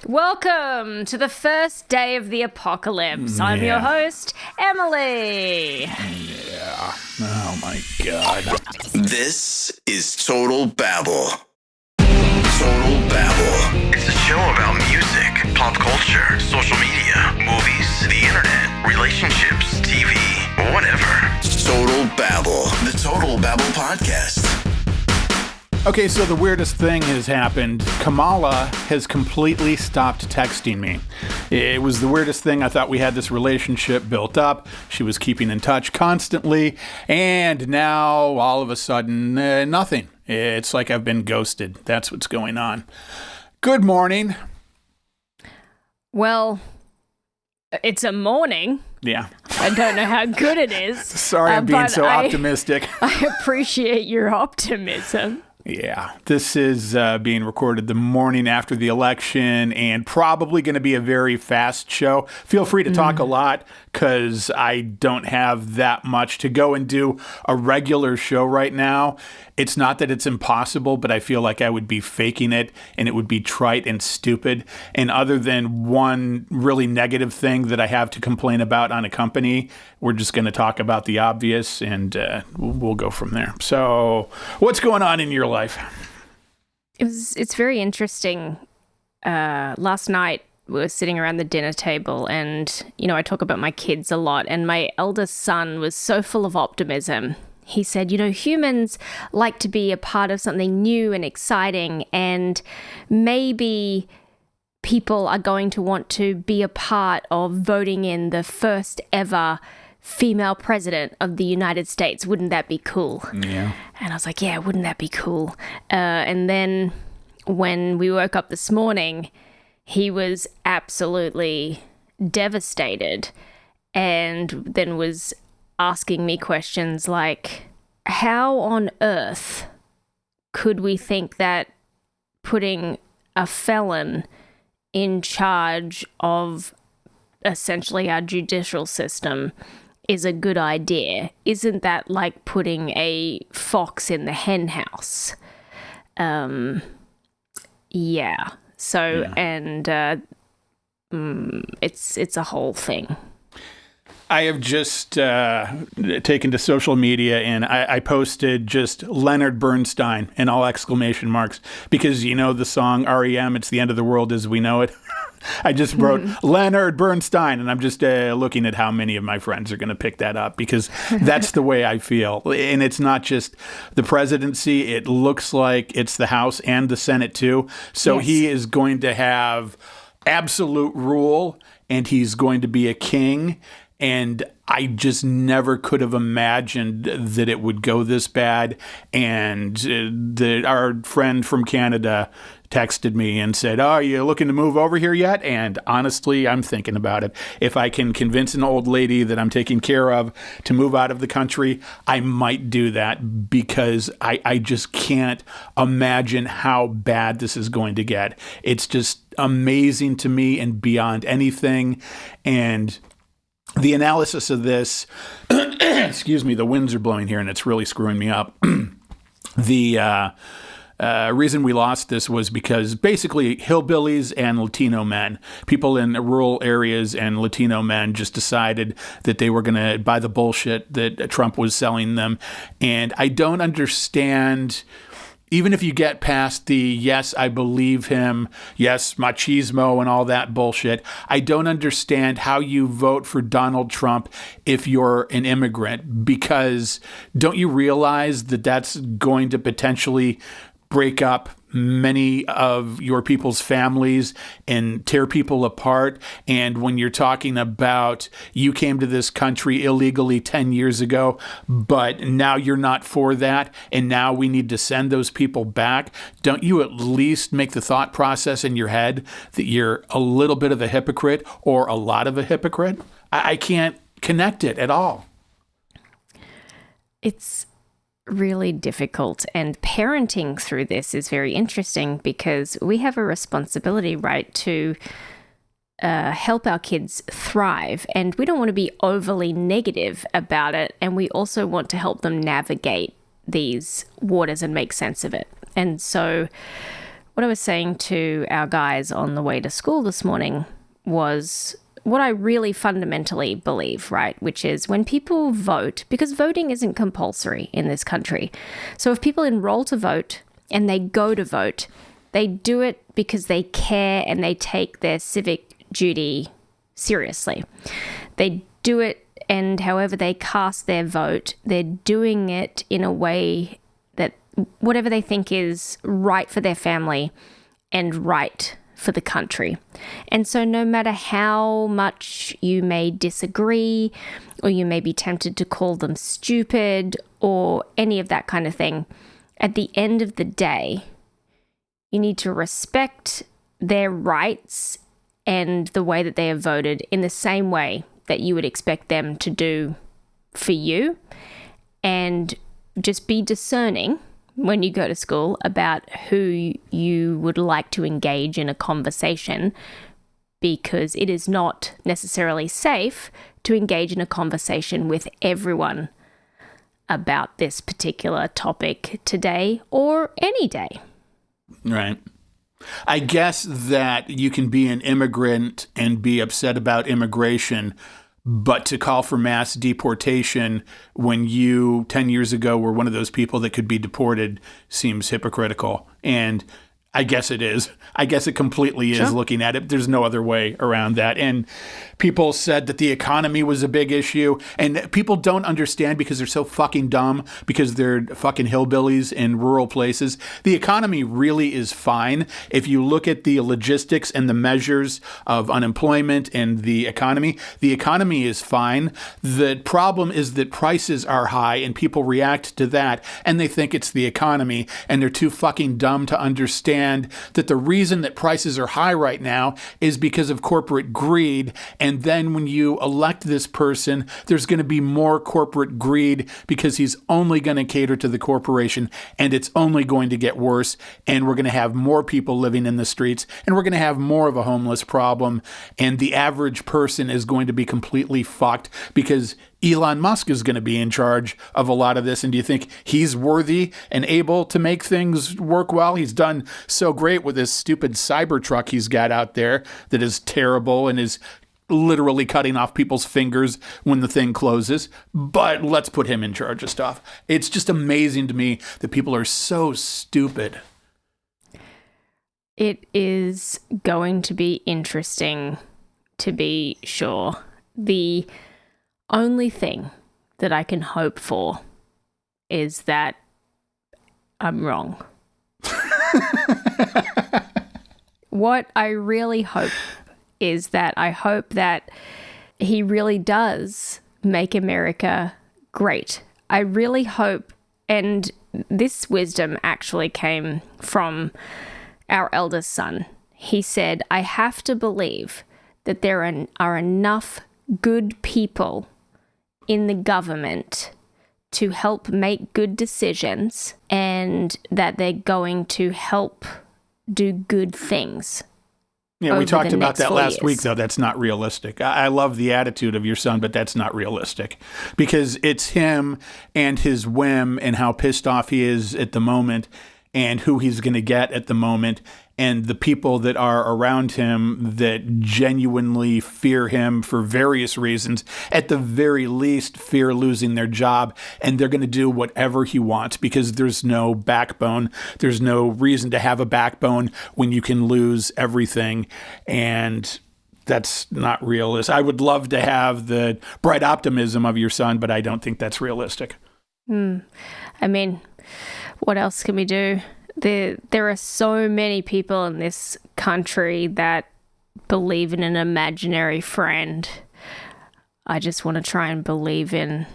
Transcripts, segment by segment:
Welcome to the first day of the apocalypse. I'm your host, Emily. Yeah. Oh my God. This is Total Babble. Total Babble. It's a show about music, pop culture, social media, movies, the internet, relationships, TV, whatever. Total Babble. The Total Babble Podcast. Okay, so the weirdest thing has happened. Kamala has completely stopped texting me. It was the weirdest thing. I thought we had this relationship built up. She was keeping in touch constantly. And now, all of a sudden, nothing. It's like I've been ghosted. That's what's going on. Good morning. Well, it's a morning. Yeah. I don't know how good it is. Sorry I'm being so optimistic. I appreciate your optimism. Yeah, this is being recorded the morning after the election and probably going to be a very fast show. Feel free to talk a lot because I don't have that much to go and do a regular show right now. It's not that it's impossible, but I feel like I would be faking it and it would be trite and stupid. And other than one really negative thing that I have to complain about on a company, we're just going to talk about the obvious and we'll go from there. So what's going on in your life? It's very interesting. Last night we were sitting around the dinner table and, I talk about my kids a lot, and my eldest son was so full of optimism. He said, humans like to be a part of something new and exciting, and maybe people are going to want to be a part of voting in the first ever female president of the United States. Wouldn't that be cool? Yeah. And I was like, yeah, wouldn't that be cool? And then when we woke up this morning, he was absolutely devastated and then was asking me questions like, how on earth could we think that putting a felon in charge of essentially our judicial system is a good idea? Isn't that like putting a fox in the hen house? Yeah. So, yeah. And it's a whole thing. I have just taken to social media and I posted just Leonard Bernstein and all exclamation marks because the song REM, It's the End of the World as We Know It. I just wrote Leonard Bernstein, and I'm just looking at how many of my friends are going to pick that up because that's the way I feel. And it's not just the presidency. It looks like it's the House and the Senate too. So yes. He is going to have absolute rule and he's going to be a king. And I just never could have imagined that it would go this bad. And our friend from Canada texted me and said, "Oh, are you looking to move over here yet?" And honestly, I'm thinking about it. If I can convince an old lady that I'm taking care of to move out of the country, I might do that because I just can't imagine how bad this is going to get. It's just amazing to me and beyond anything. And the analysis of this, excuse me, the winds are blowing here and it's really screwing me up. The reason we lost this was because basically hillbillies and Latino men, people in rural areas and Latino men just decided that they were going to buy the bullshit that Trump was selling them. And I don't understand. Even if you get past the, yes, I believe him, yes, machismo and all that bullshit, I don't understand how you vote for Donald Trump if you're an immigrant, because don't you realize that that's going to potentially break up many of your people's families and tear people apart? And when you're talking about you came to this country illegally 10 years ago, but now you're not for that, and now we need to send those people back, don't you at least make the thought process in your head that you're a little bit of a hypocrite or a lot of a hypocrite? I can't connect it at all. It's really difficult, and parenting through this is very interesting because we have a responsibility, right, to help our kids thrive, and we don't want to be overly negative about it, and we also want to help them navigate these waters and make sense of it. And so what I was saying to our guys on the way to school this morning was what I really fundamentally believe, right? Which is when people vote, because voting isn't compulsory in this country. So if people enroll to vote and they go to vote, they do it because they care and they take their civic duty seriously. They do it, and however they cast their vote, they're doing it in a way that whatever they think is right for their family and right for the country. And so no matter how much you may disagree, or you may be tempted to call them stupid or any of that kind of thing, at the end of the day, you need to respect their rights and the way that they have voted in the same way that you would expect them to do for you, and just be discerning when you go to school about who you would like to engage in a conversation, because it is not necessarily safe to engage in a conversation with everyone about this particular topic today or any day. Right. I guess that you can be an immigrant and be upset about immigration, but to call for mass deportation when you 10 years ago were one of those people that could be deported seems hypocritical. And I guess it is. I guess it completely is. Sure. Looking at it. There's no other way around that. And people said that the economy was a big issue. And people don't understand because they're so fucking dumb, because they're fucking hillbillies in rural places. The economy really is fine. If you look at the logistics and the measures of unemployment and the economy is fine. The problem is that prices are high and people react to that and they think it's the economy, and they're too fucking dumb to understand that the reason that prices are high right now is because of corporate greed. And then when you elect this person, there's going to be more corporate greed because he's only going to cater to the corporation, and it's only going to get worse. And we're going to have more people living in the streets, and we're going to have more of a homeless problem. And the average person is going to be completely fucked because Elon Musk is going to be in charge of a lot of this. And do you think he's worthy and able to make things work well? He's done so great with this stupid Cybertruck he's got out there that is terrible and is literally cutting off people's fingers when the thing closes. But let's put him in charge of stuff. It's just amazing to me that people are so stupid. It is going to be interesting, to be sure. The only thing that I can hope for is that I'm wrong. What I really hope is that I hope that he really does make America great. I really hope, and this wisdom actually came from our eldest son. He said, I have to believe that there are enough good people in the government to help make good decisions, and that they're going to help do good things. Yeah, we talked about that last week, though. That's not realistic. I love the attitude of your son, but that's not realistic because it's him and his whim and how pissed off he is at the moment and who he's going to get at the moment, and the people that are around him that genuinely fear him for various reasons, at the very least fear losing their job, and they're going to do whatever he wants because there's no backbone. There's no reason to have a backbone when you can lose everything, and that's not realistic. I would love to have the bright optimism of your son, but I don't think that's realistic. I mean, what else can we do? There are so many people in this country that believe in an imaginary friend. I just want to try and believe in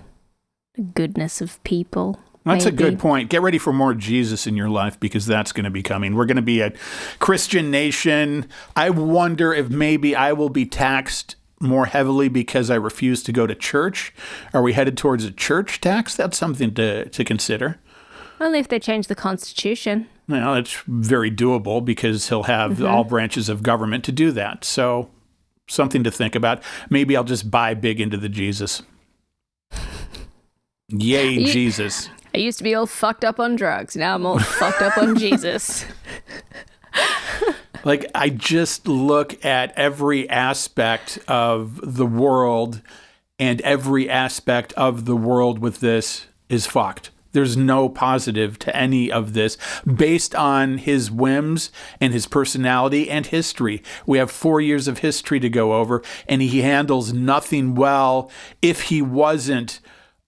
the goodness of people. That's a good point. Get ready for more Jesus in your life because that's going to be coming. We're going to be a Christian nation. I wonder if maybe I will be taxed more heavily because I refuse to go to church. Are we headed towards a church tax? That's something to consider. Only if they change the Constitution. Well, it's very doable because he'll have all branches of government to do that. So something to think about. Maybe I'll just buy big into the Jesus. Yay, Jesus. I used to be all fucked up on drugs. Now I'm all fucked up on Jesus. Like, I just look at every aspect of the world, and every aspect of the world with this is fucked. There's no positive to any of this based on his whims and his personality and history. We have 4 years of history to go over, and he handles nothing well if he wasn't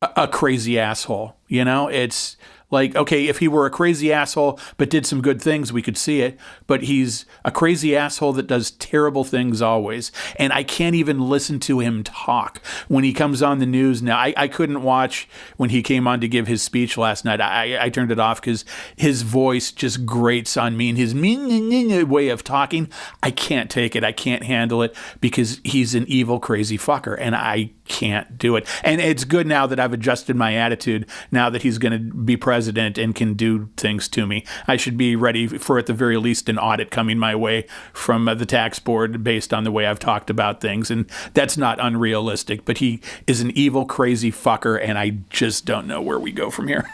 a crazy asshole. You know, it's like, okay, if he were a crazy asshole but did some good things, we could see it. But he's a crazy asshole that does terrible things always. And I can't even listen to him talk when he comes on the news now. I couldn't watch when he came on to give his speech last night. I turned it off because his voice just grates on me, and his way of talking, I can't take it. I can't handle it because he's an evil, crazy fucker, and I can't do it. And it's good now that I've adjusted my attitude now that he's going to be president and can do things to me. I should be ready for, at the very least, an audit coming my way from the tax board based on the way I've talked about things. And that's not unrealistic, but he is an evil, crazy fucker, and I just don't know where we go from here.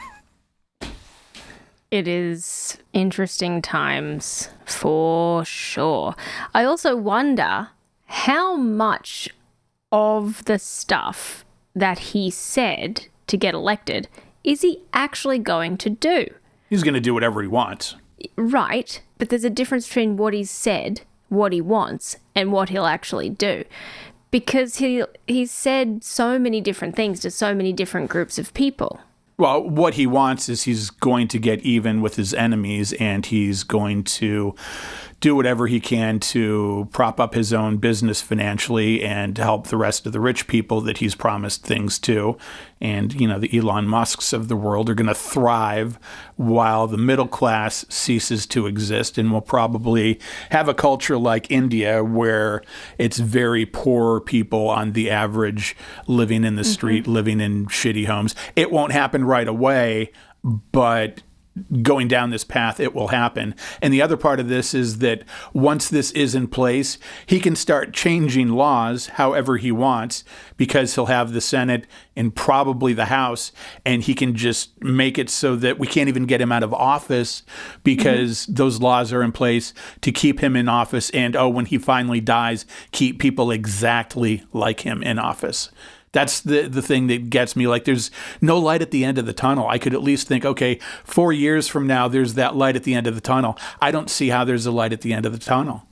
It is interesting times for sure. I also wonder how much of the stuff that he said to get elected is he actually going to do? He's going to do whatever he wants. Right, but there's a difference between what he's said, what he wants, and what he'll actually do. Because he's said so many different things to so many different groups of people. Well, what he wants is he's going to get even with his enemies, and he's going to do whatever he can to prop up his own business financially and help the rest of the rich people that he's promised things to. And, you know, the Elon Musks of the world are going to thrive while the middle class ceases to exist, and will probably have a culture like India where it's very poor people on the average living in the street, living in shitty homes. It won't happen right away, but going down this path, it will happen. And the other part of this is that once this is in place, he can start changing laws however he wants, because he'll have the Senate and probably the House, and he can just make it so that we can't even get him out of office because those laws are in place to keep him in office. And, when he finally dies, keep people exactly like him in office. That's the thing that gets me. Like, there's no light at the end of the tunnel. I could at least think, okay, 4 years from now, there's that light at the end of the tunnel. I don't see how there's a light at the end of the tunnel.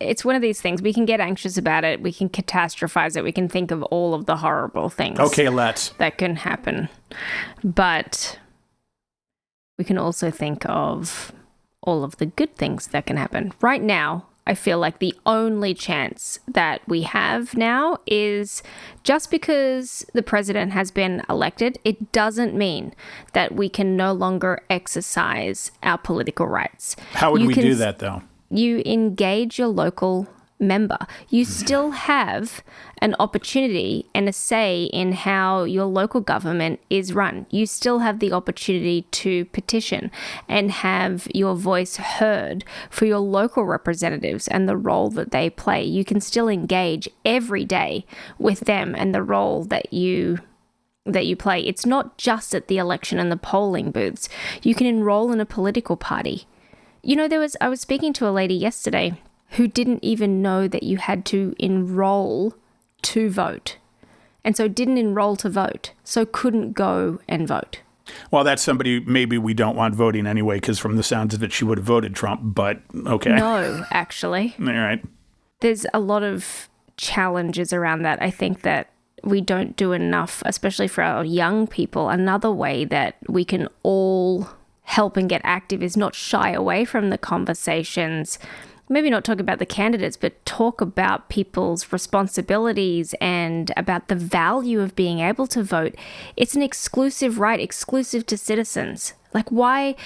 It's one of these things. We can get anxious about it. We can catastrophize it. We can think of all of the horrible things. Okay, let's. That can happen. But we can also think of all of the good things that can happen. Right now, I feel like the only chance that we have now is just because the president has been elected, it doesn't mean that we can no longer exercise our political rights. How would we do that, though? You engage your local member. You still have an opportunity and a say in how your local government is run. You still have the opportunity to petition and have your voice heard for your local representatives and the role that they play. You can still engage every day with them and the role that you play. It's not just at the election and the polling booths. You can enroll in a political party. You know, I was speaking to a lady yesterday who didn't even know that you had to enroll to vote. And so didn't enroll to vote, so couldn't go and vote. Well, that's somebody maybe we don't want voting anyway, because from the sounds of it, she would have voted Trump, but okay. No, actually. All right. There's a lot of challenges around that. I think that we don't do enough, especially for our young people. Another way that we can all help and get active is not shy away from the conversations. Maybe not talk about the candidates, but talk about people's responsibilities and about the value of being able to vote. It's an exclusive right, exclusive to citizens. Like, why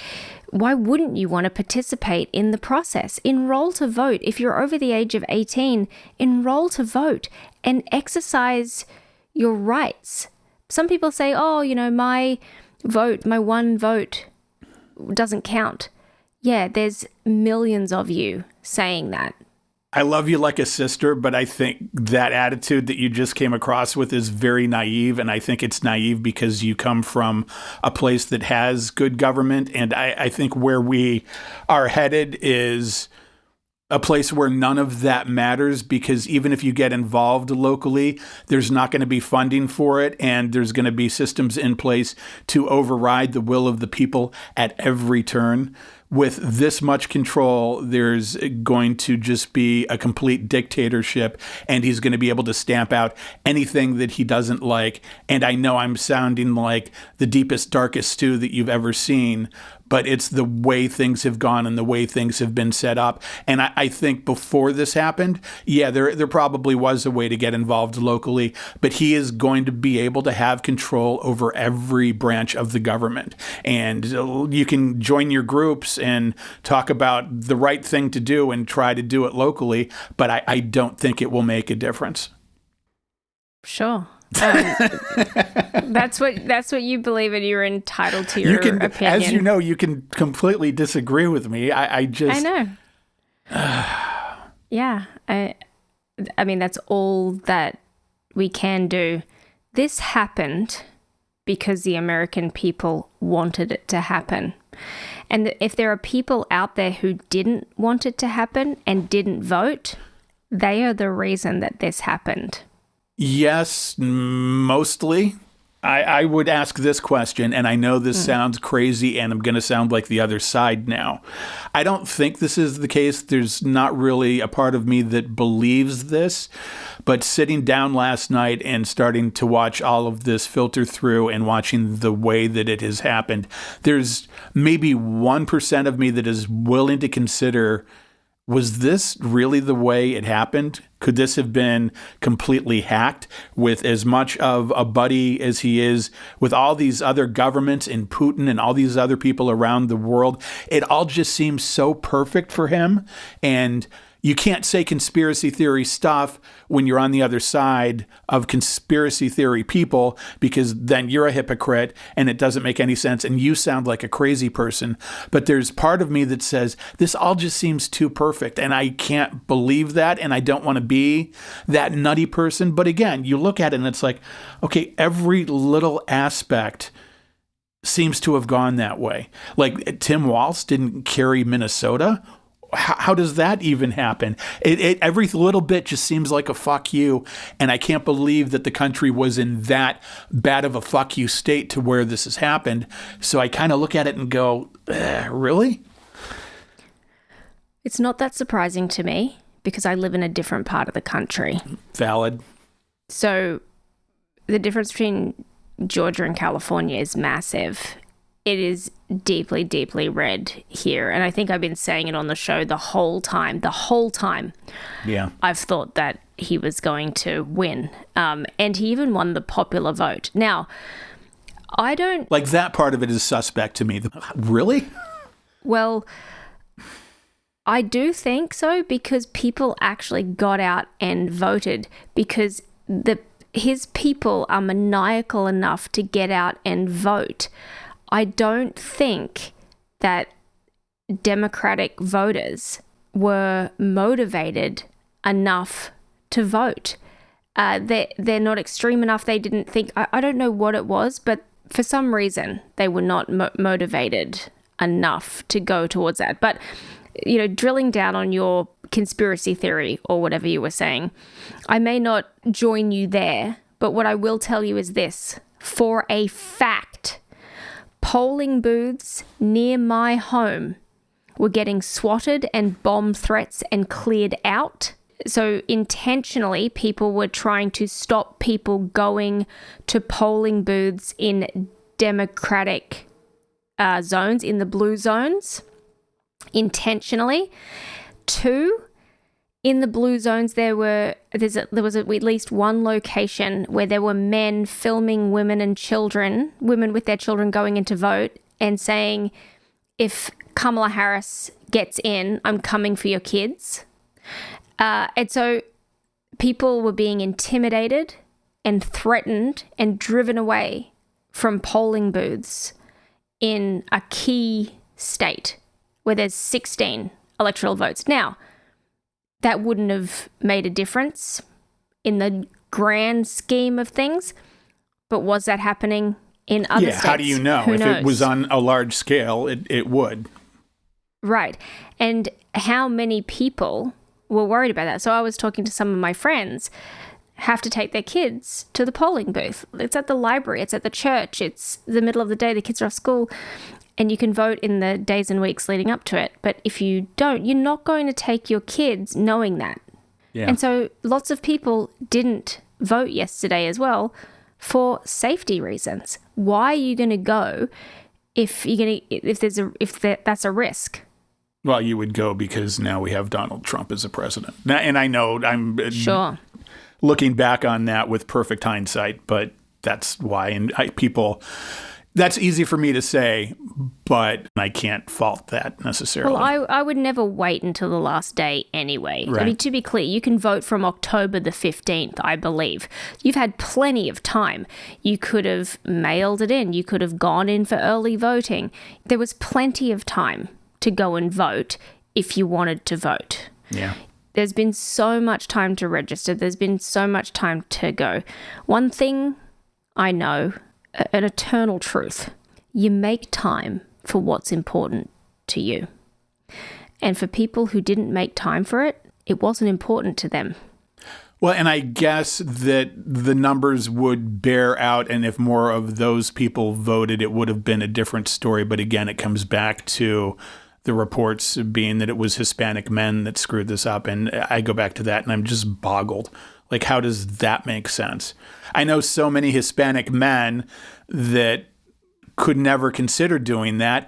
wouldn't you want to participate in the process? Enroll to vote. If you're over the age of 18, enroll to vote and exercise your rights. Some people say, my one vote doesn't count. Yeah, there's millions of you saying that. I love you like a sister, but I think that attitude that you just came across with is very naive. And I think it's naive because you come from a place that has good government. And I think where we are headed is a place where none of that matters, because even if you get involved locally, there's not going to be funding for it. And there's going to be systems in place to override the will of the people at every turn. With this much control, there's going to just be a complete dictatorship, and he's going to be able to stamp out anything that he doesn't like. And I know I'm sounding like the deepest, darkest stew that you've ever seen, but it's the way things have gone and the way things have been set up. And I think before this happened, yeah, there probably was a way to get involved locally, but he is going to be able to have control over every branch of the government. And you can join your groups and talk about the right thing to do and try to do it locally, but I don't think it will make a difference. Sure. That's what you believe, and you're entitled to your opinion. As you know, you can completely disagree with me. I know. Yeah. I mean, that's all that we can do. This happened because the American people wanted it to happen. And if there are people out there who didn't want it to happen and didn't vote, they are the reason that this happened. Yes, mostly. I would ask this question, and I know this sounds crazy, and I'm going to sound like the other side now. I don't think this is the case. There's not really a part of me that believes this, but sitting down last night and starting to watch all of this filter through and watching the way that it has happened, there's maybe 1% of me that is willing to consider, was this really the way it happened? Could this have been completely hacked with as much of a buddy as he is with all these other governments and Putin and all these other people around the world? It all just seems so perfect for him. And you can't say conspiracy theory stuff when you're on the other side of conspiracy theory people, because then you're a hypocrite and it doesn't make any sense and you sound like a crazy person. But there's part of me that says this all just seems too perfect, and I can't believe that, and I don't want to be that nutty person. But again, you look at it and it's like, okay, every little aspect seems to have gone that way. Like Tim Walz didn't carry Minnesota. How does that even happen? Every little bit just seems like a fuck you. And I can't believe that the country was in that bad of a fuck you state to where this has happened. So I kind of look at it and go, really? It's not that surprising to me because I live in a different part of the country. Valid. So the difference between Georgia and California is massive. It is deeply, deeply red here. And I think I've been saying it on the show the whole time. Yeah. I've thought that he was going to win. And he even won the popular vote. Now, I don't... Like, that part of it is suspect to me. Really? Well, I do think so, because people actually got out and voted, because his people are maniacal enough to get out and vote. I don't think that Democratic voters were motivated enough to vote. They're not extreme enough. They didn't think, I don't know what it was, but for some reason they were not motivated enough to go towards that. But, drilling down on your conspiracy theory or whatever you were saying, I may not join you there, but what I will tell you is this. For a fact, polling booths near my home were getting swatted and bomb threats and cleared out. So intentionally, people were trying to stop people going to polling booths in Democratic zones, in the blue zones, intentionally. 2, in the blue zones, there was at least one location where there were men filming women with their children going in to vote and saying, if Kamala Harris gets in, I'm coming for your kids. And so people were being intimidated and threatened and driven away from polling booths in a key state where there's 16 electoral votes. Now, that wouldn't have made a difference in the grand scheme of things. But was that happening in other states? How do you know? Who If knows? it was on a large scale, it would. Right. And how many people were worried about that? So I was talking to some of my friends have to take their kids to the polling booth. It's at the library. It's at the church. It's the middle of the day. The kids are off school. And you can vote in the days and weeks leading up to it. But if you don't, you're not going to take your kids knowing that. Yeah. And so lots of people didn't vote yesterday as well for safety reasons. Why are you going to go if that's a risk? Well, you would go because now we have Donald Trump as a president. And I know I'm Sure. looking back on that with perfect hindsight, but that's why. And that's easy for me to say, but I can't fault that necessarily. Well, I would never wait until the last day anyway. Right. I mean, to be clear, you can vote from October the 15th, I believe. You've had plenty of time. You could have mailed it in. You could have gone in for early voting. There was plenty of time to go and vote if you wanted to vote. Yeah. There's been so much time to register. There's been so much time to go. One thing I know, an eternal truth, you make time for what's important to you. And for people who didn't make time for it, it wasn't important to them. Well, and I guess that the numbers would bear out, and if more of those people voted, it would have been a different story. But again, it comes back to the reports being that it was Hispanic men that screwed this up. And I go back to that, and I'm just boggled. Like, how does that make sense? I know so many Hispanic men that could never consider doing that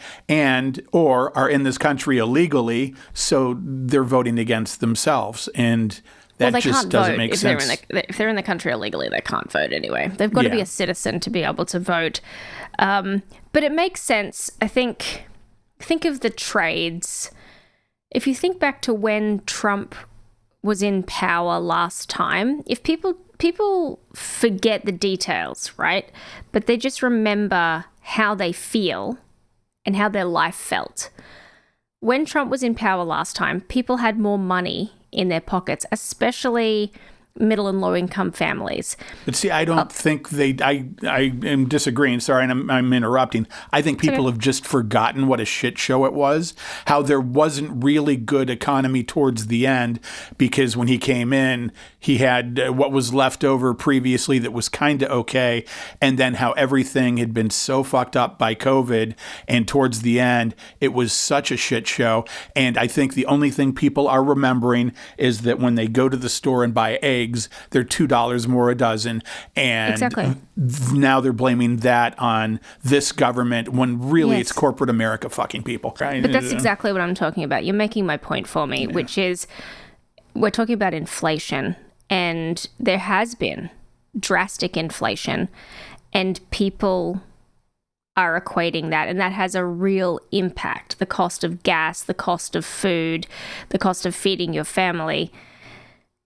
or are in this country illegally, so they're voting against themselves. And that just doesn't make sense. If they're in the country illegally, they can't vote anyway. They've got to be a citizen to be able to vote. But it makes sense. I think of the trades. If you think back to when Trump was in power last time, if people forget the details, right? But they just remember how they feel and how their life felt. When Trump was in power last time, people had more money in their pockets, especially middle and low income families. But see, I don't think I am disagreeing. Sorry, and I'm interrupting. I think people have just forgotten what a shit show it was, how there wasn't really good economy towards the end, because when he came in, he had what was left over previously that was kind of okay, and then how everything had been so fucked up by COVID, and towards the end, it was such a shit show. And I think the only thing people are remembering is that when they go to the store and buy eggs, they're $2 more a dozen. And exactly. Now they're blaming that on this government when really it's corporate America fucking people. Right? But that's exactly what I'm talking about. You're making my point for me, which is we're talking about inflation, and there has been drastic inflation, and people are equating that, and that has a real impact. The cost of gas, the cost of food, the cost of feeding your family.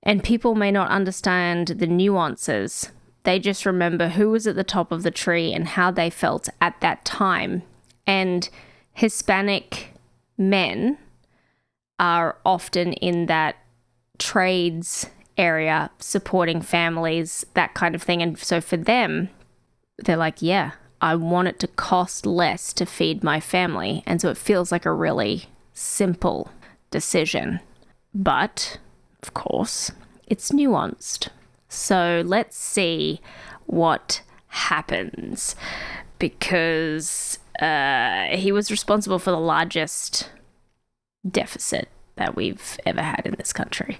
And people may not understand the nuances. They just remember who was at the top of the tree and how they felt at that time. And Hispanic men are often in that trades area, supporting families, that kind of thing. And so for them, they're like, yeah, I want it to cost less to feed my family. And so it feels like a really simple decision. But of course, it's nuanced. So let's see what happens, because he was responsible for the largest deficit that we've ever had in this country.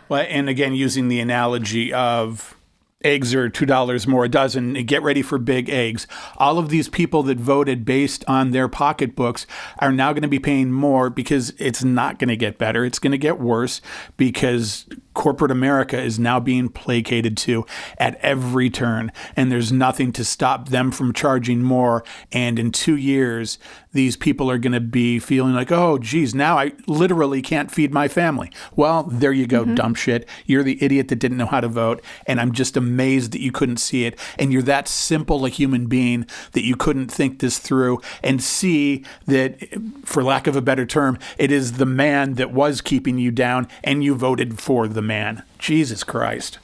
Well, and again, using the analogy of eggs are $2 more a dozen, get ready for big eggs. All of these people that voted based on their pocketbooks are now going to be paying more, because it's not going to get better. It's going to get worse, because corporate America is now being placated to at every turn, and there's nothing to stop them from charging more. And in 2 years, these people are going to be feeling like, oh, geez, now I literally can't feed my family. Well, there you go, dumb shit. You're the idiot that didn't know how to vote, and I'm just amazed that you couldn't see it. And you're that simple a human being that you couldn't think this through and see that, for lack of a better term, it is the man that was keeping you down, and you voted for the man. Jesus Christ.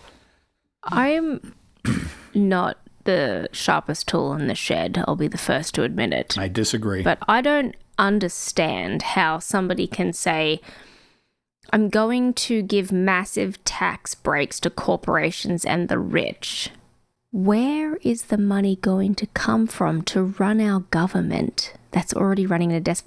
I'm not the sharpest tool in the shed. I'll be the first to admit it. I disagree. But I don't understand how somebody can say, I'm going to give massive tax breaks to corporations and the rich. Where is the money going to come from to run our government that's already running a desk?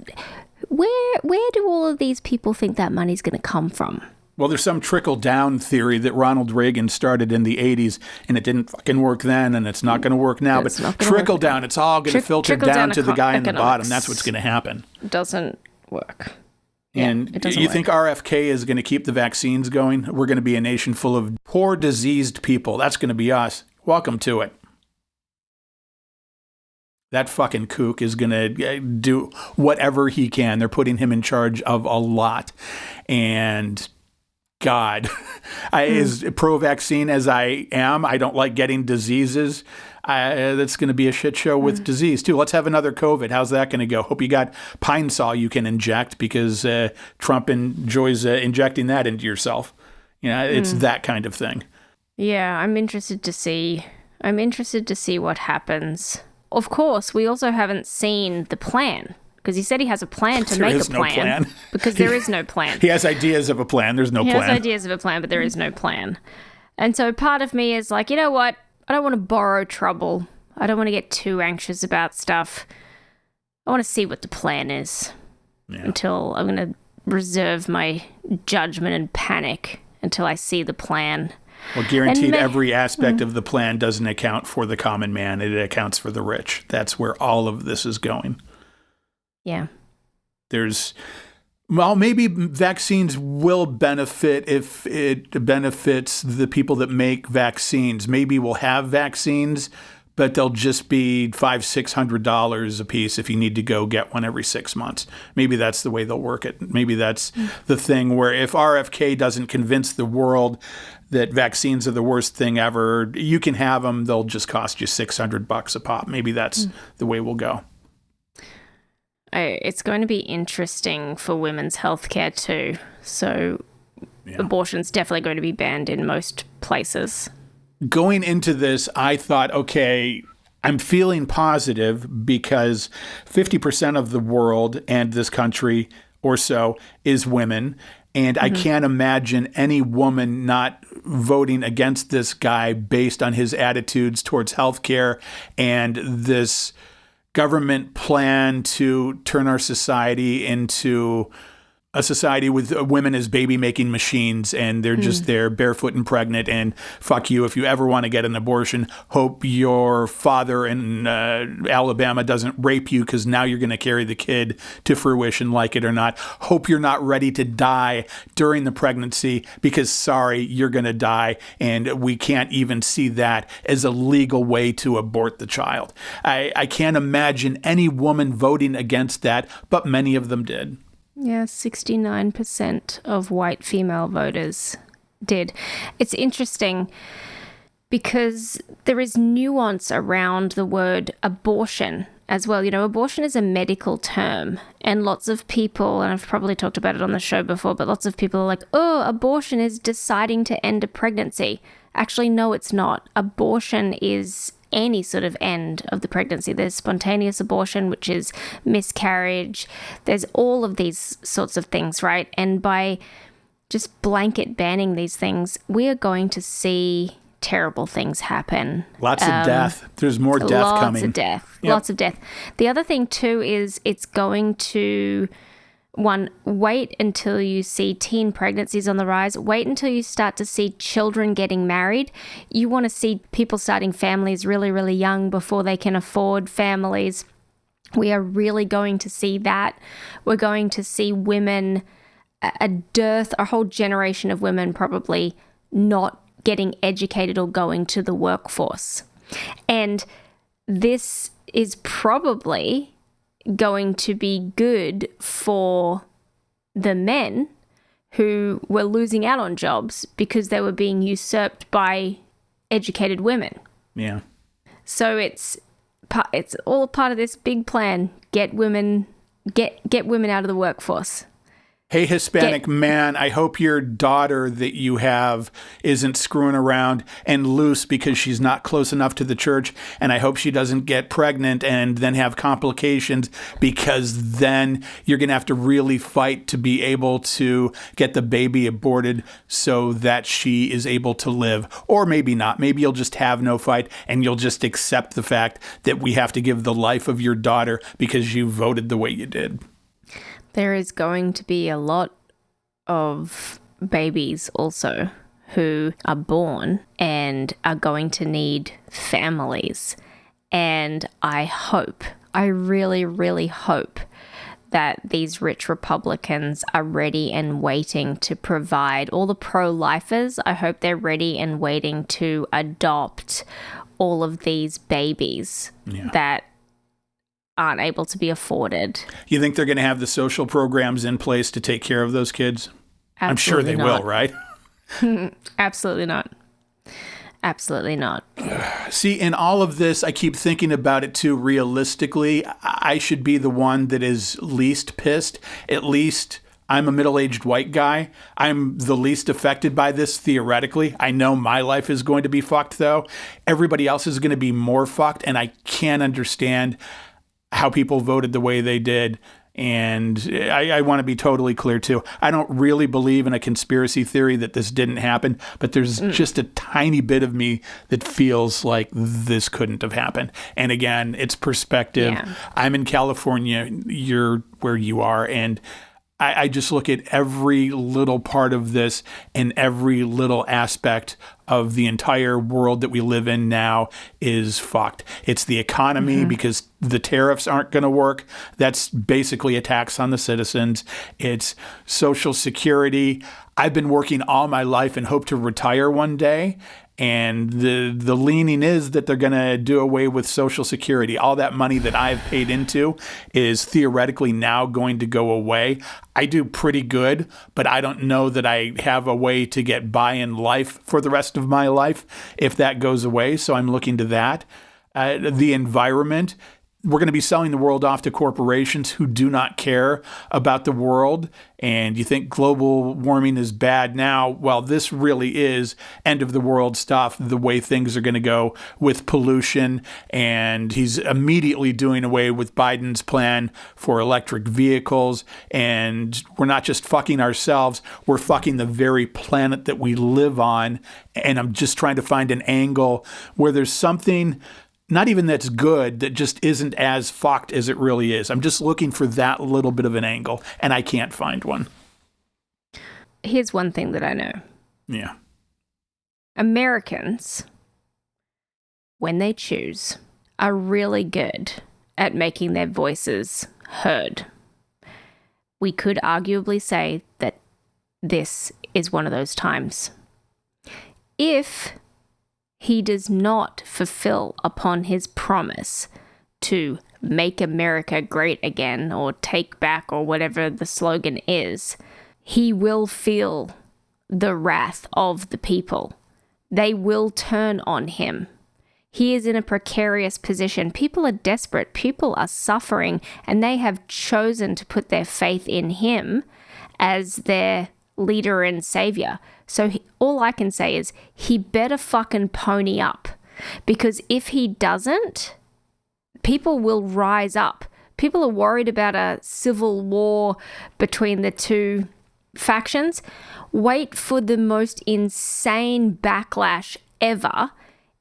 Where do all of these people think that money's going to come from? Well, there's some trickle-down theory that Ronald Reagan started in the 80s, and it didn't fucking work then, and it's not going to work now. But trickle-down, it's all going to filter down to the guy in the bottom. That's what's going to happen. Doesn't work. And you think RFK is going to keep the vaccines going? We're going to be a nation full of poor, diseased people. That's going to be us. Welcome to it. That fucking kook is going to do whatever he can. They're putting him in charge of a lot. And God, as pro-vaccine as I am, I don't like getting diseases. That's going to be a shit show with disease, too. Let's have another COVID. How's that going to go? Hope you got Pine Sol you can inject, because Trump enjoys injecting that into yourself. You know, it's that kind of thing. Yeah, I'm interested to see what happens. Of course, we also haven't seen the plan, because he said he has a plan to make a plan. No plan. Because there is no plan. He has ideas of a plan. There's no plan. He has ideas of a plan, but there is no plan. And so part of me is like, you know what? I don't want to borrow trouble. I don't want to get too anxious about stuff. I want to see what the plan is until I'm going to reserve my judgment and panic until I see the plan. Well, guaranteed every aspect of the plan doesn't account for the common man. It accounts for the rich. That's where all of this is going. Yeah. Maybe vaccines will benefit if it benefits the people that make vaccines. Maybe we'll have vaccines, but they'll just be $500-$600 a piece if you need to go get one every 6 months. Maybe that's the way they'll work it. Maybe that's the thing where if RFK doesn't convince the world that vaccines are the worst thing ever, you can have them. They'll just cost you $600 a pop. Maybe that's the way we'll go. It's going to be interesting for women's healthcare too. So abortion's definitely going to be banned in most places. Going into this, I thought, okay, I'm feeling positive because 50% of the world and this country or so is women. And I can't imagine any woman not voting against this guy based on his attitudes towards healthcare and this government plan to turn our society into a society with women as baby-making machines, and they're just there barefoot and pregnant, and fuck you. If you ever want to get an abortion, hope your father in Alabama doesn't rape you, because now you're going to carry the kid to fruition, like it or not. Hope you're not ready to die during the pregnancy, because, sorry, you're going to die, and we can't even see that as a legal way to abort the child. I can't imagine any woman voting against that, but many of them did. Yeah, 69% of white female voters did. It's interesting because there is nuance around the word abortion as well. You know, abortion is a medical term, and lots of people, and I've probably talked about it on the show before, but lots of people are like, oh, abortion is deciding to end a pregnancy. Actually, no, it's not. Abortion is any sort of end of the pregnancy. There's spontaneous abortion, which is miscarriage. There's all of these sorts of things, right? And by just blanket banning these things, we are going to see terrible things happen. Lots of death. There's more death coming. Lots of death. Yep. Lots of death. The other thing too is it's going to, wait until you see teen pregnancies on the rise. Wait until you start to see children getting married. You want to see people starting families really, really young before they can afford families. We are really going to see that. We're going to see women a dearth, a whole generation of women probably not getting educated or going to the workforce. And this is probably going to be good for the men who were losing out on jobs because they were being usurped by educated women. Yeah. So it's all part of this big plan. Get women out of the workforce. Hey, Hispanic man, I hope your daughter that you have isn't screwing around and loose because she's not close enough to the church. And I hope she doesn't get pregnant and then have complications, because then you're going to have to really fight to be able to get the baby aborted so that she is able to live. Or maybe not. Maybe you'll just have no fight and you'll just accept the fact that we have to give the life of your daughter because you voted the way you did. There is going to be a lot of babies also who are born and are going to need families. And I really, really hope that these rich Republicans are ready and waiting to provide all the pro-lifers. I hope they're ready and waiting to adopt all of these babies that aren't able to be afforded. You think they're going to have the social programs in place to take care of those kids? Absolutely I'm sure they not. will, right? Absolutely not. Absolutely not. See, in all of this, I keep thinking about it too realistically. I should be the one that is least pissed. At least I'm a middle-aged white guy. I'm the least affected by this theoretically. I know my life is going to be fucked, though. Everybody else is going to be more fucked, and I can't understand how people voted the way they did. And I want to be totally clear, too. I don't really believe in a conspiracy theory that this didn't happen, but there's just a tiny bit of me that feels like this couldn't have happened. And again, it's perspective. Yeah. I'm in California. You're where you are. And I just look at every little part of this and every little aspect of the entire world that we live in now is fucked. It's the economy because the tariffs aren't going to work. That's basically a tax on the citizens. It's Social Security. I've been working all my life and hope to retire one day. And the leaning is that they're going to do away with Social Security. All that money that I've paid into is theoretically now going to go away. I do pretty good, but I don't know that I have a way to get by in life for the rest of my life if that goes away. So I'm looking to that. The environment. We're going to be selling the world off to corporations who do not care about the world. And you think global warming is bad now? Well, this really is end of the world stuff, the way things are going to go with pollution. And he's immediately doing away with Biden's plan for electric vehicles. And we're not just fucking ourselves, we're fucking the very planet that we live on. And I'm just trying to find an angle where there's something not even that's good, that just isn't as fucked as it really is. I'm just looking for that little bit of an angle, and I can't find one. Here's one thing that I know. Yeah. Americans, when they choose, are really good at making their voices heard. We could arguably say that this is one of those times. If he does not fulfill upon his promise to make America great again, or take back, or whatever the slogan is, he will feel the wrath of the people. They will turn on him. He is in a precarious position. People are desperate. People are suffering, and they have chosen to put their faith in him as their leader and savior. So all I can say is he better fucking pony up, because if he doesn't, people will rise up. People are worried about a civil war between the two factions. Wait for the most insane backlash ever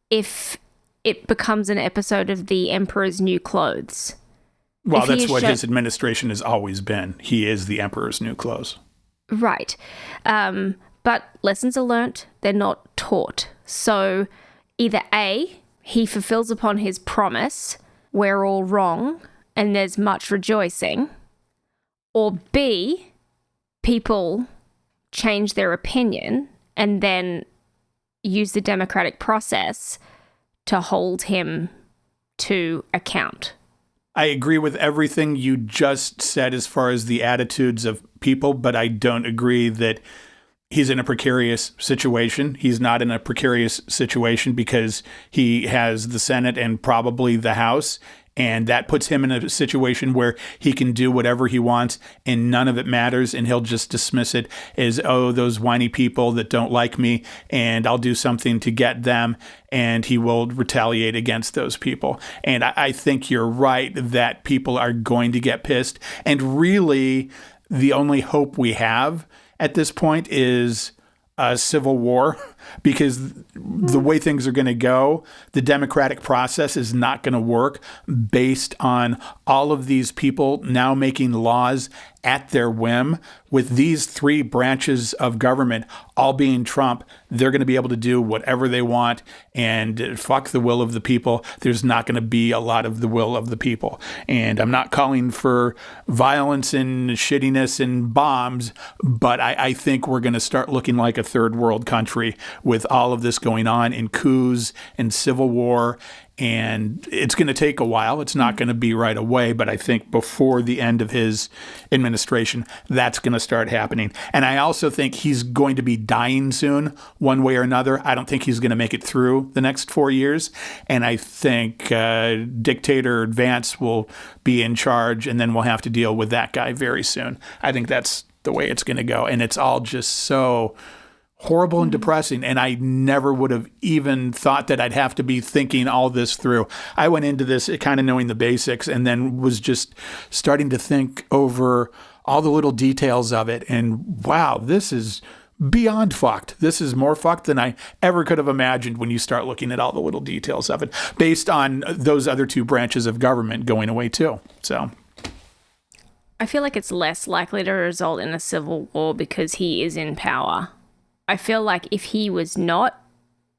if it becomes an episode of The Emperor's New Clothes. Well, that's what his administration has always been. He is the Emperor's New Clothes. Right. But lessons are learnt, they're not taught. So either A, he fulfills upon his promise, we're all wrong, and there's much rejoicing, or B, people change their opinion and then use the democratic process to hold him to account. I agree with everything you just said as far as the attitudes of people, but I don't agree that he's in a precarious situation. He's not in a precarious situation because he has the Senate and probably the House, and that puts him in a situation where he can do whatever he wants and none of it matters, and he'll just dismiss it as, oh, those whiny people that don't like me, and I'll do something to get them, and he will retaliate against those people. And I think you're right that people are going to get pissed, and really the only hope we have at this point is a civil war, because the way things are going to go, the democratic process is not going to work based on all of these people now making laws at their whim. With these three branches of government all being Trump, they're going to be able to do whatever they want, and fuck the will of the people. There's not going to be a lot of the will of the people. And I'm not calling for violence and shittiness and bombs, but I think we're going to start looking like a third world country with all of this going on in coups and civil war. And it's going to take a while. It's not going to be right away, but I think before the end of his administration, that's going to start happening. And I also think he's going to be dying soon, one way or another. I don't think he's going to make it through the next 4 years. And I think dictator Vance will be in charge, and then we'll have to deal with that guy very soon. I think that's the way it's going to go. And it's all just so horrible and depressing, and I never would have even thought that I'd have to be thinking all this through. I went into this kind of knowing the basics, and then was just starting to think over all the little details of it, and wow, this is beyond fucked. This is more fucked than I ever could have imagined when you start looking at all the little details of it, based on those other two branches of government going away too. So I feel like it's less likely to result in a civil war because he is in power. I feel like if he was not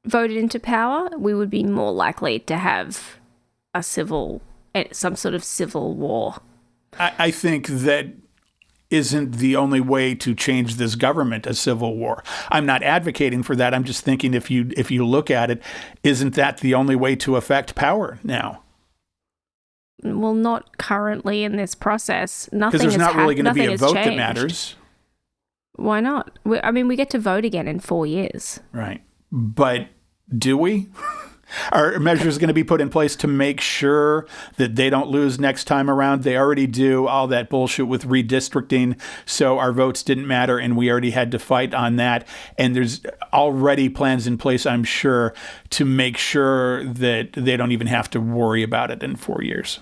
voted into power, we would be more likely to have some sort of civil war. I think that isn't the only way to change this government, a civil war. I'm not advocating for that. I'm just thinking if you look at it, isn't that the only way to affect power now? Well, not currently in this process. Because there's not really going to be a vote that matters. Why not? We get to vote again in 4 years. Right. But do we? Are measures going to be put in place to make sure that they don't lose next time around? They already do all that bullshit with redistricting, so our votes didn't matter, and we already had to fight on that. And there's already plans in place, I'm sure, to make sure that they don't even have to worry about it in 4 years.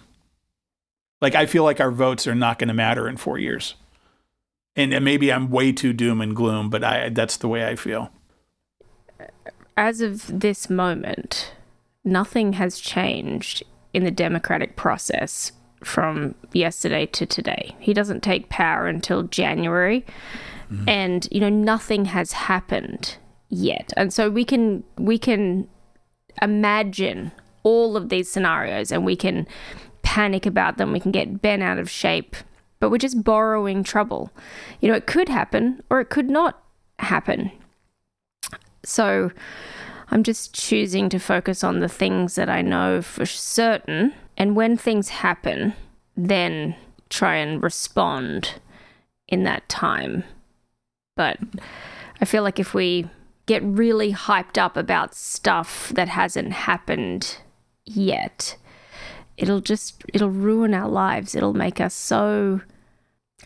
Like, I feel like our votes are not going to matter in 4 years. And maybe I'm way too doom and gloom, but that's the way I feel. As of this moment, nothing has changed in the democratic process from yesterday to today. He doesn't take power until January, and nothing has happened yet. And so we can imagine all of these scenarios, and we can panic about them. We can get bent out of shape. But we're just borrowing trouble. It could happen or it could not happen. So I'm just choosing to focus on the things that I know for certain. And when things happen, then try and respond in that time. But I feel like if we get really hyped up about stuff that hasn't happened yet, it'll ruin our lives. It'll make us so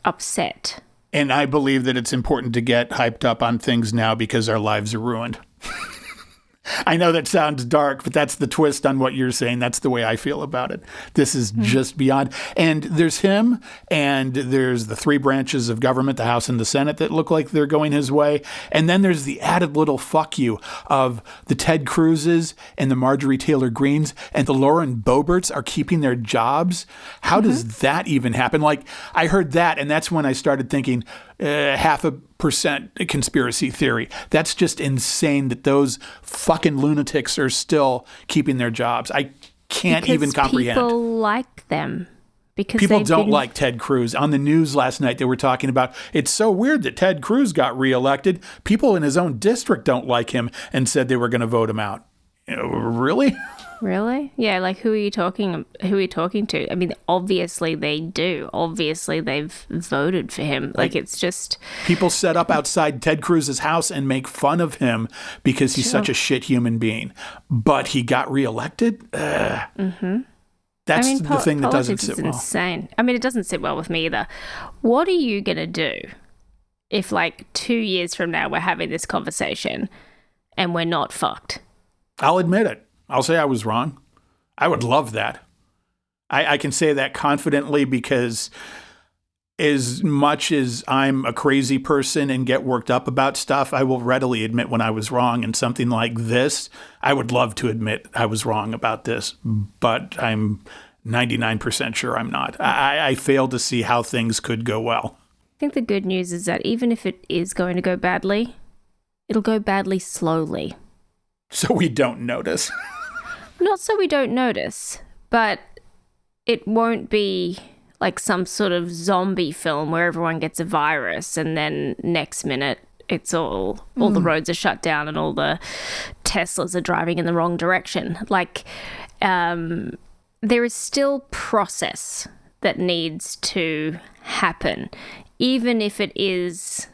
upset. And I believe that it's important to get hyped up on things now because our lives are ruined. I know that sounds dark, but that's the twist on what you're saying. That's the way I feel about it. This is just beyond. And there's him, and there's the three branches of government, the House and the Senate, that look like they're going his way. And then there's the added little fuck you of the Ted Cruzes and the Marjorie Taylor Greens and the Lauren Boeberts are keeping their jobs. How does that even happen? Like, I heard that, and that's when I started thinking, 0.5% conspiracy theory. That's just insane that those fucking lunatics are still keeping their jobs. I can't even comprehend. People like them. because people they've don't been... like Ted Cruz. On the news last night, they were talking about, it's so weird that Ted Cruz got reelected. People in his own district don't like him and said they were going to vote him out. Really? Really? Yeah, like who are you talking to? I mean, obviously they do. Obviously they've voted for him. Like it's just... People set up outside Ted Cruz's house and make fun of him because he's such a shit human being. But he got reelected? That's the thing that doesn't sit well. Insane. I mean, it doesn't sit well with me either. What are you going to do if, like, 2 years from now we're having this conversation and we're not fucked? I'll admit it. I'll say I was wrong. I would love that. I can say that confidently because as much as I'm a crazy person and get worked up about stuff, I will readily admit when I was wrong. And something like this, I would love to admit I was wrong about this, but I'm 99% sure I'm not. I fail to see how things could go well. I think the good news is that even if it is going to go badly, it'll go badly slowly. So we don't notice. Not so we don't notice, but it won't be like some sort of zombie film where everyone gets a virus and then next minute it's all the roads are shut down and all the Teslas are driving in the wrong direction. Like, there is still process that needs to happen, even if it is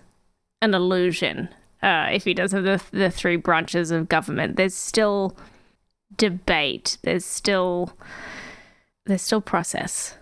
an illusion. If he does have the three branches of government, there's still debate. There's still process.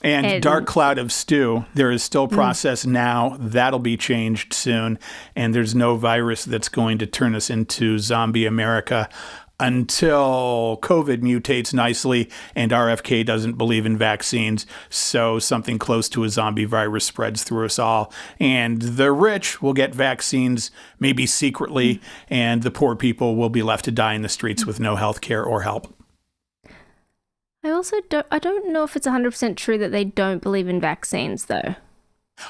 And dark cloud of stew, there is still process now. That'll be changed soon. And there's no virus that's going to turn us into zombie America until COVID mutates nicely and RFK doesn't believe in vaccines. So something close to a zombie virus spreads through us all. And the rich will get vaccines, maybe secretly, and the poor people will be left to die in the streets with no health care or help. I don't know if it's 100% true that they don't believe in vaccines, though.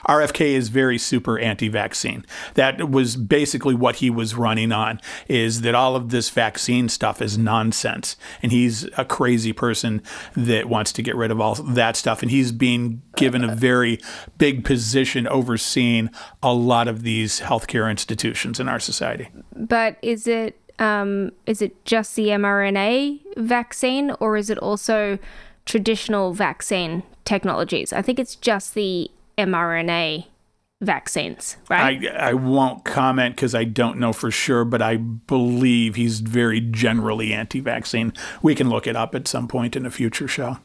RFK is very super anti-vaccine. That was basically what he was running on, is that all of this vaccine stuff is nonsense. And he's a crazy person that wants to get rid of all that stuff. And he's being given a very big position overseeing a lot of these healthcare institutions in our society. But is it just the mRNA vaccine, or is it also traditional vaccine technologies? I think it's just the mRNA vaccines, right? I won't comment because I don't know for sure, but I believe he's very generally anti-vaccine. We can look it up at some point in a future show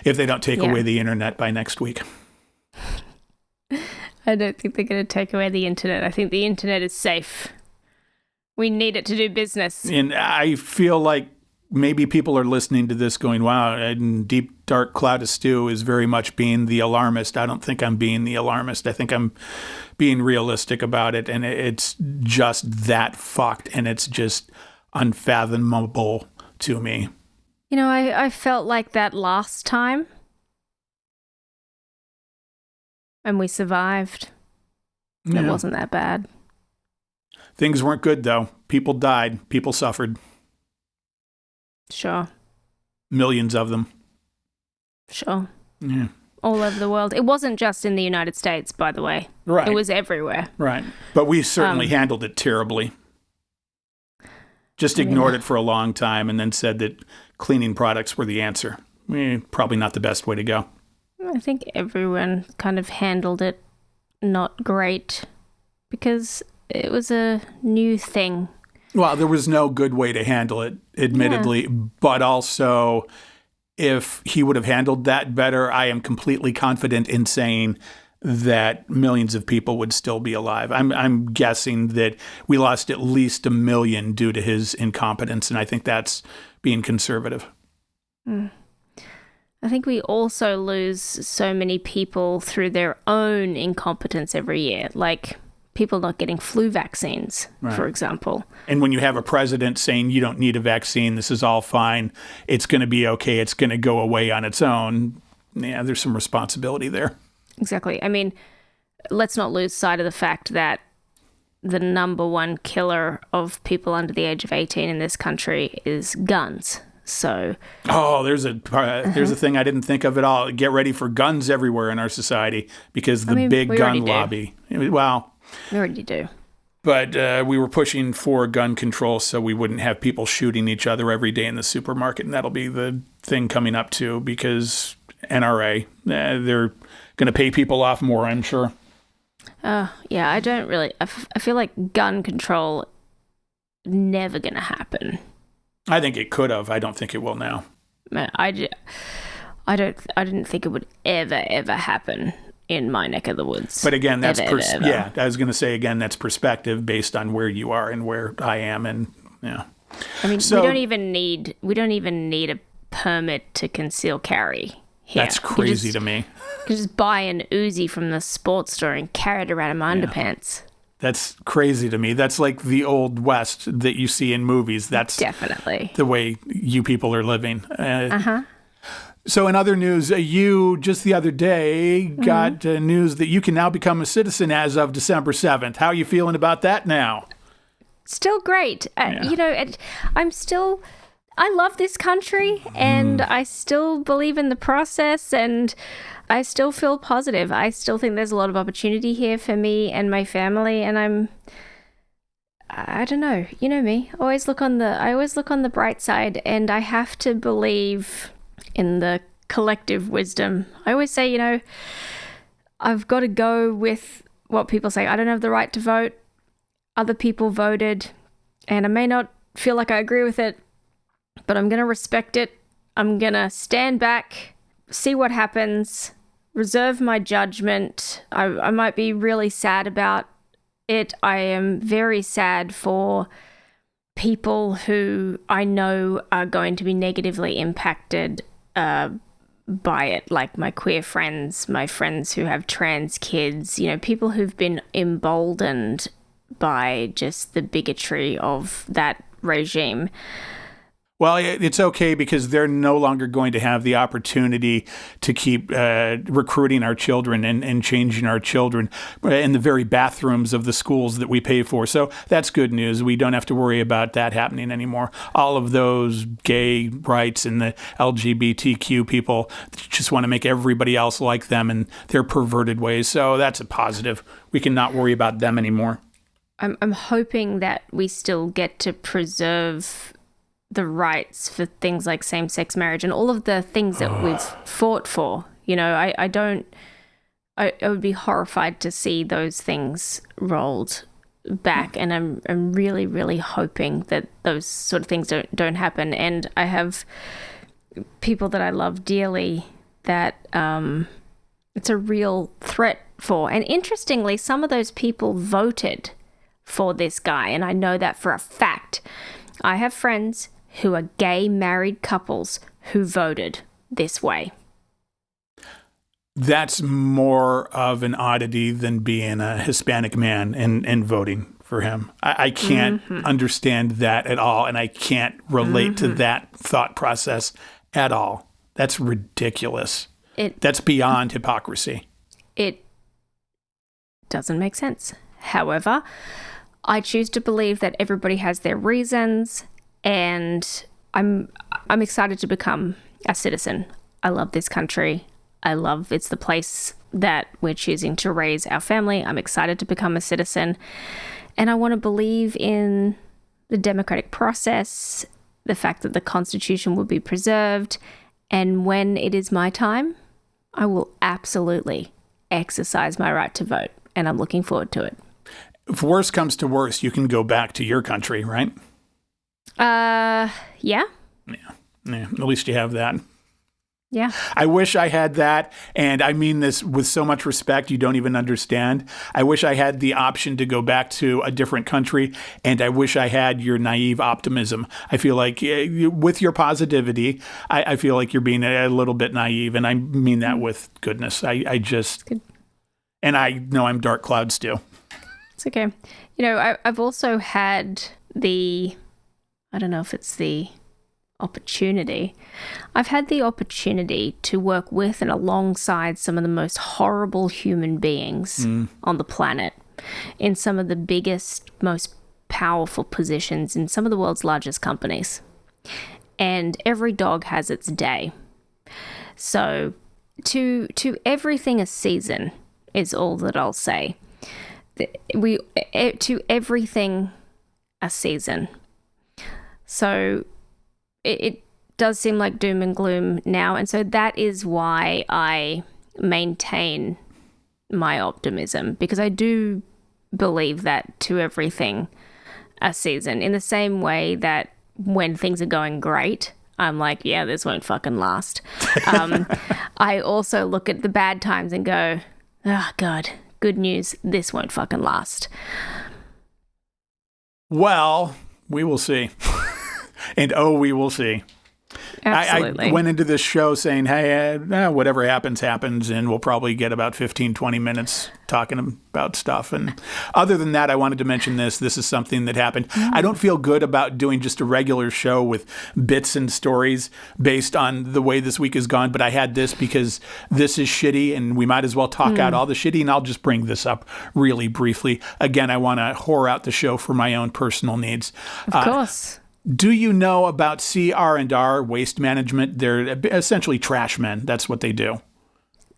if they don't take away the internet by next week. I don't think they're going to take away the internet. I think the internet is safe. We need it to do business. And I feel like maybe people are listening to this going, wow, and Deep Dark Cloud of Stew is very much being the alarmist. I don't think I'm being the alarmist. I think I'm being realistic about it. And it's just that fucked. And it's just unfathomable to me. You know, I felt like that last time. And we survived. Yeah. It wasn't that bad. Things weren't good, though. People died. People suffered. Sure. Millions of them. Sure. Yeah. All over the world. It wasn't just in the United States, by the way. Right. It was everywhere. Right. But we certainly handled it terribly. Just ignored it for a long time and then said that cleaning products were the answer. Probably not the best way to go. I think everyone kind of handled it not great because it was a new thing. Well, there was no good way to handle it, admittedly, but also if he would have handled that better, I am completely confident in saying that millions of people would still be alive. I'm guessing that we lost at least 1 million due to his incompetence, and I think that's being conservative. I think we also lose so many people through their own incompetence every year, like people not getting flu vaccines, for example. And when you have a president saying you don't need a vaccine, this is all fine, it's going to be okay, it's going to go away on its own, there's some responsibility there. Exactly. I mean, let's not lose sight of the fact that the number one killer of people under the age of 18 in this country is guns. So, there's a thing I didn't think of at all. Get ready for guns everywhere in our society because the big gun lobby. Well, we already do. But we were pushing for gun control so we wouldn't have people shooting each other every day in the supermarket. And that'll be the thing coming up too, because NRA, they're going to pay people off more, I'm sure. Yeah, I don't really. I feel like gun control never going to happen. I think it could have. I don't think it will now. I didn't think it would ever happen in my neck of the woods. But again, that's ever. Yeah. I was going to say again, that's perspective based on where you are and where I am, and yeah. I mean, we don't even need a permit to conceal carry here. That's crazy to me. You can just buy an Uzi from the sports store and carry it around in my underpants. That's crazy to me. That's like the old West that you see in movies. That's definitely the way you people are living. So in other news, you just the other day got news that you can now become a citizen as of December 7th. How are you feeling about that now? Still great. You know, I love this country and I still believe in the process and I still feel positive. I still think there's a lot of opportunity here for me and my family, and I don't know. You know me. I always look on the bright side, and I have to believe in the collective wisdom. I always say, you know, I've got to go with what people say. I don't have the right to vote. Other people voted, and I may not feel like I agree with it, but I'm going to respect it. I'm going to stand back, see what happens, reserve my judgment. I might be really sad about it. I am very sad for people who I know are going to be negatively impacted by it, like my queer friends, my friends who have trans kids, you know, people who've been emboldened by just the bigotry of that regime. Well, it's okay because they're no longer going to have the opportunity to keep recruiting our children and changing our children in the very bathrooms of the schools that we pay for. So that's good news. We don't have to worry about that happening anymore. All of those gay rights and the LGBTQ people just want to make everybody else like them in their perverted ways. So that's a positive. We can not worry about them anymore. I'm hoping that we still get to preserve the rights for things like same-sex marriage and all of the things that we've fought for. You know, I would be horrified to see those things rolled back, and I'm really, really hoping that those sort of things don't happen. And I have people that I love dearly that it's a real threat for. And interestingly, some of those people voted for this guy, and I know that for a fact. I have friends who are gay married couples who voted this way. That's more of an oddity than being a Hispanic man and voting for him. I can't understand that at all, and I can't relate to that thought process at all. That's ridiculous. That's beyond hypocrisy. It doesn't make sense. However, I choose to believe that everybody has their reasons, and I'm excited to become a citizen. I love this country. It's the place that we're choosing to raise our family. I'm excited to become a citizen, and I want to believe in the democratic process, the fact that the Constitution will be preserved, and when it is my time, I will absolutely exercise my right to vote, and I'm looking forward to it. If worse comes to worse, you can go back to your country, right? Yeah. Yeah. At least you have that. Yeah. I wish I had that, and I mean this with so much respect you don't even understand. I wish I had the option to go back to a different country, and I wish I had your naive optimism. I feel like with your positivity, I feel like you're being a little bit naive, and I mean that with goodness. I just, good. And I know I'm dark clouds too. It's okay. You know, I've also had I don't know if it's the opportunity. I've had the opportunity to work with and alongside some of the most horrible human beings on the planet in some of the biggest, most powerful positions in some of the world's largest companies. and every dog has its day. So to everything a season is all that I'll say. To everything a season. So it does seem like doom and gloom now, and so that is why I maintain my optimism, because I do believe that to everything a season, in the same way that when things are going great, I'm like, yeah, this won't fucking last. I also look at the bad times and go, oh God, good news, this won't fucking last. Well, we will see. And we will see. Absolutely. I went into this show saying, hey, whatever happens, happens, and we'll probably get about 15, 20 minutes talking about stuff. And other than that, I wanted to mention this. This is something that happened. I don't feel good about doing just a regular show with bits and stories based on the way this week has gone, but I had this because this is shitty, and we might as well talk out all the shitty, and I'll just bring this up really briefly. Again, I want to whore out the show for my own personal needs. Of course. Do you know about CR&R Waste Management? They're essentially trash men. That's what they do.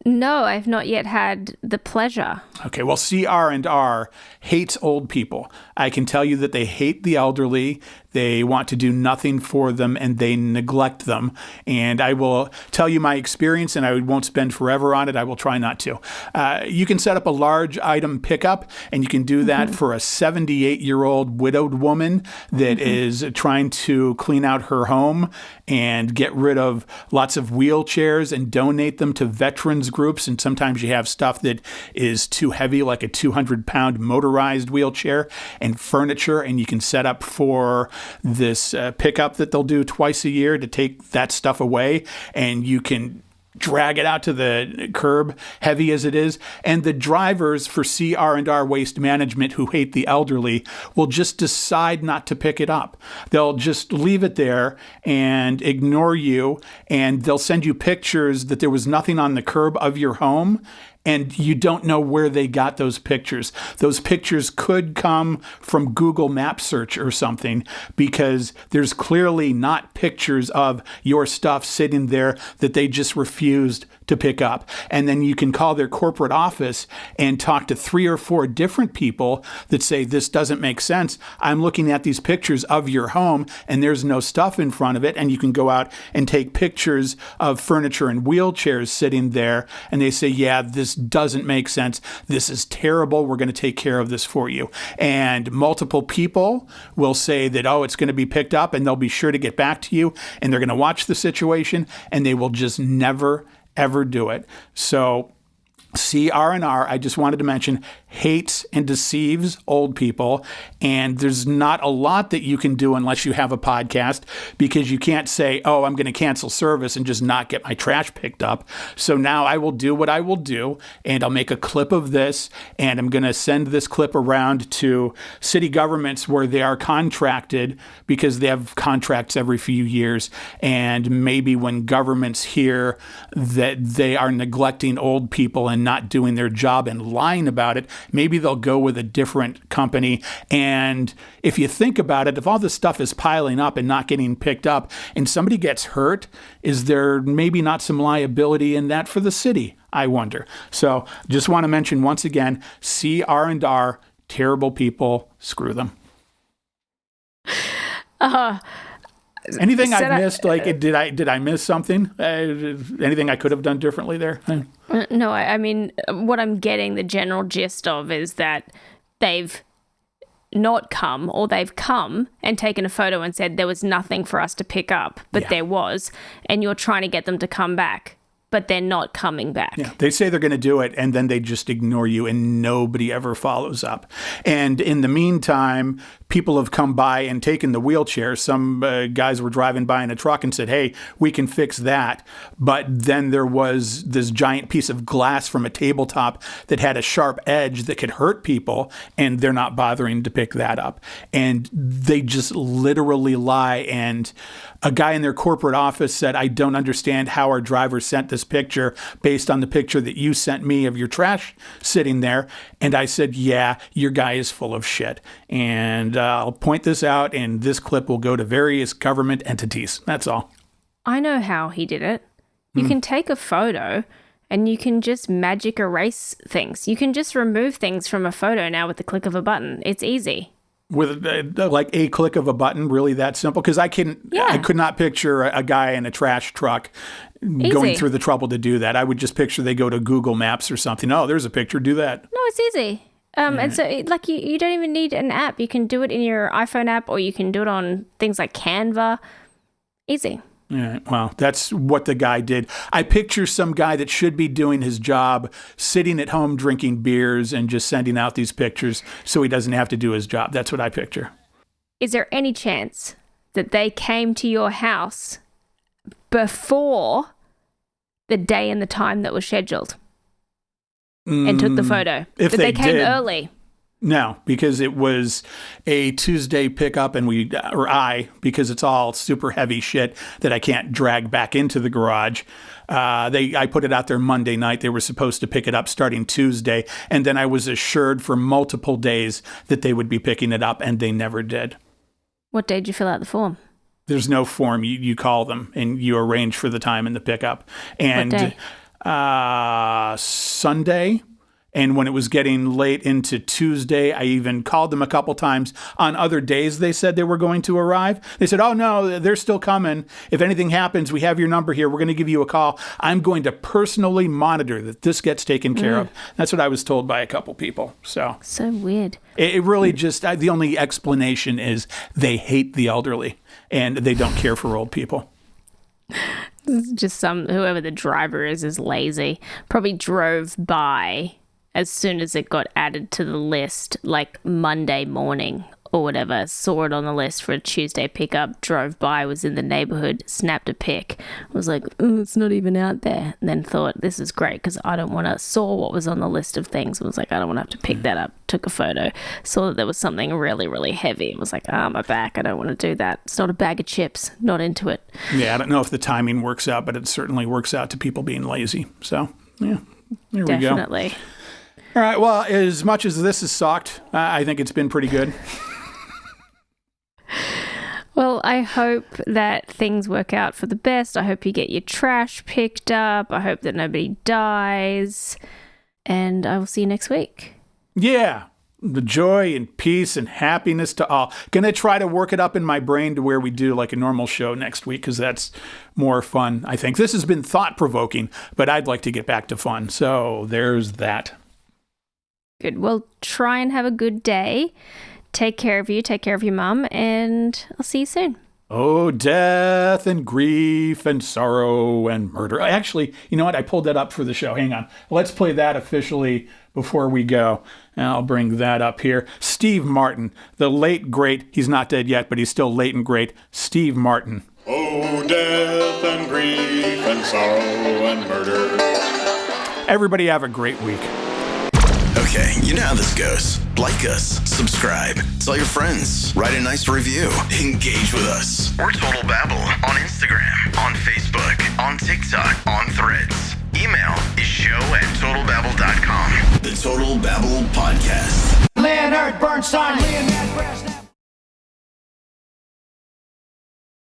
No, I've not yet had the pleasure. Okay, well, CR&R hates old people. I can tell you that they hate the elderly. They want to do nothing for them, and they neglect them. And I will tell you my experience, and I won't spend forever on it. I will try not to. You can set up a large item pickup, and you can do that for a 78-year-old widowed woman that is trying to clean out her home and get rid of lots of wheelchairs and donate them to veterans groups. And sometimes you have stuff that is too heavy, like a 200-pound motorized wheelchair, and furniture, and you can set up for this pickup that they'll do twice a year to take that stuff away, and you can drag it out to the curb, heavy as it is. And the drivers for CR&R Waste Management who hate the elderly will just decide not to pick it up. They'll just leave it there and ignore you, and they'll send you pictures that there was nothing on the curb of your home, and you don't know where they got those pictures. Those pictures could come from Google Map search or something, because there's clearly not pictures of your stuff sitting there that they just refused to pick up. And then you can call their corporate office and talk to 3 or 4 different people that say, this doesn't make sense. I'm looking at these pictures of your home and there's no stuff in front of it. And you can go out and take pictures of furniture and wheelchairs sitting there. And they say, yeah, this doesn't make sense. This is terrible. We're going to take care of this for you. And multiple people will say that, oh, it's going to be picked up, and they'll be sure to get back to you, and they're going to watch the situation, and they will just never ever do it. So CR&R, I just wanted to mention, hates and deceives old people. And there's not a lot that you can do unless you have a podcast, because you can't say, oh, I'm going to cancel service and just not get my trash picked up. So now I will do what I will do, and I'll make a clip of this, and I'm going to send this clip around to city governments where they are contracted, because they have contracts every few years. And maybe when governments hear that they are neglecting old people and not doing their job and lying about it, maybe they'll go with a different company. And if you think about it, if all this stuff is piling up and not getting picked up and somebody gets hurt, is there maybe not some liability in that for the city? I wonder. So just want to mention once again, CR&R, terrible people, screw them. Anything I missed? Did I miss something? Anything I could have done differently there? No, I mean, what I'm getting the general gist of is that they've not come, or they've come and taken a photo and said there was nothing for us to pick up, but there was, and you're trying to get them to come back, but they're not coming back. Yeah, they say they're going to do it, and then they just ignore you, and nobody ever follows up. And in the meantime, people have come by and taken the wheelchair. Some guys were driving by in a truck and said, hey, we can fix that. But then there was this giant piece of glass from a tabletop that had a sharp edge that could hurt people, and they're not bothering to pick that up. And they just literally lie. And a guy in their corporate office said, I don't understand how our driver sent this picture based on the picture that you sent me of your trash sitting there. And I said, yeah, your guy is full of shit. And I'll point this out, and this clip will go to various government entities. That's all. I know how he did it. You can take a photo and you can just magic erase things. You can just remove things from a photo now with the click of a button. It's easy. With like a click of a button, really that simple? Because I could not picture a guy in a trash truck going through the trouble to do that. I would just picture they go to Google Maps or something. Oh, there's a picture. Do that. No, it's easy. And so you don't even need an app. You can do it in your iPhone app, or you can do it on things like Canva. Easy. Yeah, well, that's what the guy did. I picture some guy that should be doing his job, sitting at home drinking beers and just sending out these pictures so he doesn't have to do his job. That's what I picture. Is there any chance that they came to your house before the day and the time that was scheduled and took the photo? If they came did, early? No, because it was a Tuesday pickup, and because it's all super heavy shit that I can't drag back into the garage. I put it out there Monday night. They were supposed to pick it up starting Tuesday, and then I was assured for multiple days that they would be picking it up, and they never did. What day did you fill out the form? There's no form. You call them, and you arrange for the time and the pickup. And what day? Sunday. And when it was getting late into Tuesday, I even called them a couple times. On other days, they said they were going to arrive. They said, oh, no, they're still coming. If anything happens, we have your number here. We're going to give you a call. I'm going to personally monitor that this gets taken care of. That's what I was told by a couple people. So weird. It really just, the only explanation is they hate the elderly and they don't care for old people. Just whoever the driver is lazy. Probably drove by as soon as it got added to the list, like Monday morning or whatever, saw it on the list for a Tuesday pickup, drove by, was in the neighborhood, snapped a pic, was like, it's not even out there. And then thought, this is great because I don't want to, saw what was on the list of things and was like, I don't want to have to pick that up. Took a photo, saw that there was something really, really heavy and was like, my back, I don't want to do that. It's not a bag of chips, not into it. Yeah, I don't know if the timing works out, but it certainly works out to people being lazy. So, yeah, there we go. Definitely. All right, well, as much as this has sucked, I think it's been pretty good. Well, I hope that things work out for the best. I hope you get your trash picked up. I hope that nobody dies. And I will see you next week. Yeah. The joy and peace and happiness to all. Gonna try to work it up in my brain to where we do like a normal show next week, because that's more fun, I think. This has been thought-provoking, but I'd like to get back to fun. So there's that. Good. Well, try and have a good day. Take care of you. Take care of your mom. And I'll see you soon. Oh, death and grief and sorrow and murder. Actually, you know what? I pulled that up for the show. Hang on. Let's play that officially before we go. And I'll bring that up here. Steve Martin, the late, great, he's not dead yet, but he's still late and great, Steve Martin. Oh, death and grief and sorrow and murder. Everybody have a great week. Okay, you know how this goes. Like us, subscribe, tell your friends, write a nice review, engage with us. We're Total Babble on Instagram, on Facebook, on TikTok, on Threads. Email is show@totalbabble.com. The Total Babble Podcast. Leonard, Bernstein, Leonard, Bernstein.